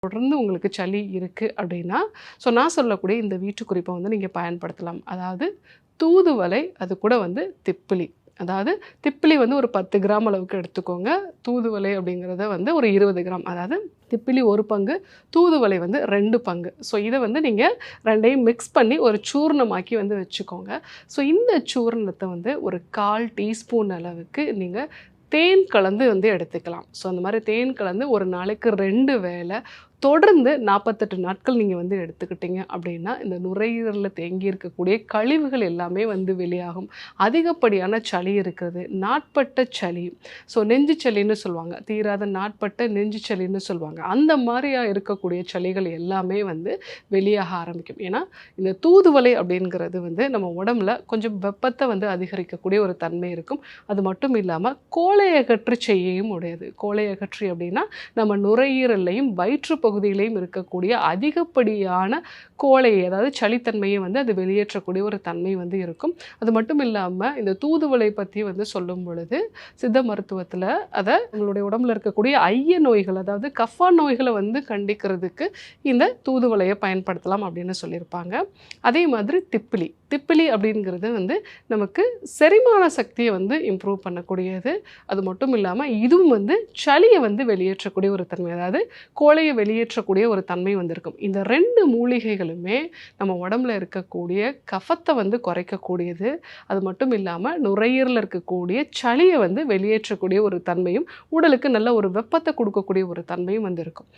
தொடர்ந்து உங்களுக்கு சளி இருக்கு அப்படின்னா, நான் சொல்லக்கூடிய இந்த வீட்டு குறிப்பை வந்து நீங்க பயன்படுத்தலாம். அதாவது தூதுவளை, அது கூட வந்து திப்பிலி. அதாவது திப்பிலி வந்து ஒரு 10 கிராம் அளவுக்கு எடுத்துக்கோங்க. தூதுவளை அப்படிங்கிறத வந்து ஒரு 20 கிராம். அதாவது திப்பிலி 1 பங்கு, தூதுவளை வந்து 2 பங்கு. இத வந்து நீங்க 2யும் மிக்ஸ் பண்ணி ஒரு சூர்ணமாக்கி வந்து வச்சுக்கோங்க. இந்த சூர்ணத்த வந்து ஒரு 1/4 டீஸ்பூன் அளவுக்கு நீங்க தேன் கலந்து வந்து எடுத்துக்கலாம். அந்த மாரி தேன் கலந்து ஒரு நாளைக்கு 2 வேள தொடர்ந்து 48 நாட்கள் நீங்க வந்து எடுத்துக்கிட்டீங்க அப்படின்னா, இந்த நுரையீரல்ல தேங்கி இருக்கக்கூடிய கழிவுகள் எல்லாமே வந்து வெளியாகும். அதிகப்படியான சளி இருக்கிறது, நாட்பட்ட சளி, நெஞ்சு சளின்னு சொல்லுவாங்க. தீராத நாட்பட்ட நெஞ்சு சளின்னு சொல்லுவாங்க. அந்த மாரியா இருக்கக்கூடிய சளிகள் எல்லாமே வந்து வெளியாக ஆரம்பிக்கும். ஏன்னா, இந்த தூதுவளை அப்படிங்கிறது வந்து நம்ம உடம்புல கொஞ்சம் வெப்பத்த வந்து அதிகரிக்கக்கூடிய ஒரு தன்மை இருக்கும். அது மட்டும் இல்லாம கோழையகற்று செய்யவும் உடையது. கோழையகற்றி அப்படின்னா, நம்ம நுரையீரல்லையும் வயிற்று பகுதியிலையும் இருக்கக்கூடிய அதிகப்படியான கோழை, அதாவது சளித்தன்மையை வந்து அது வெளியேற்றக்கூடிய ஒரு தன்மை வந்து இருக்கும். அது மட்டும் இல்லாம இந்த தூதுவளை பத்தி வந்து சொல்லும் பொழுது, சித்த மருத்துவத்துல நம்மளுடைய உடம்புல இருக்கக்கூடிய ஐய நோய்கள், அதாவது கஃபா நோய்களை வந்து கண்டிக்கிறதுக்கு இந்த தூதுவளையை பயன்படுத்தலாம் அப்படின்னு சொல்லியிருப்பாங்க. அதே மாதிரி திப்பிலி. திப்பிலி அப்படிங்கிறது வந்து நமக்கு செரிமான சக்தியை வந்து இம்ப்ரூவ் பண்ணக்கூடியது. அது மட்டும் இல்லாம இதுவும் வந்து சளியை வந்து வெளியேற்றக்கூடிய ஒரு தன்மை, அதாவது கோழையை வெளியேற்றக்கூடிய ஒரு தன்மை வந்து இருக்கும். இந்த 2 மூலிகைகளுமே நம்ம உடம்புல இருக்கக்கூடிய கஃபத்தை வந்து குறைக்கக்கூடியது. அது மட்டும் இல்லாம நுரையீரல்ல இருக்கக்கூடிய சளியை வந்து வெளியேற்றக்கூடிய ஒரு தன்மையும், உடலுக்கு நல்ல ஒரு வெப்பத்தை கொடுக்கக்கூடிய ஒரு தன்மையும் வந்து இருக்கும்.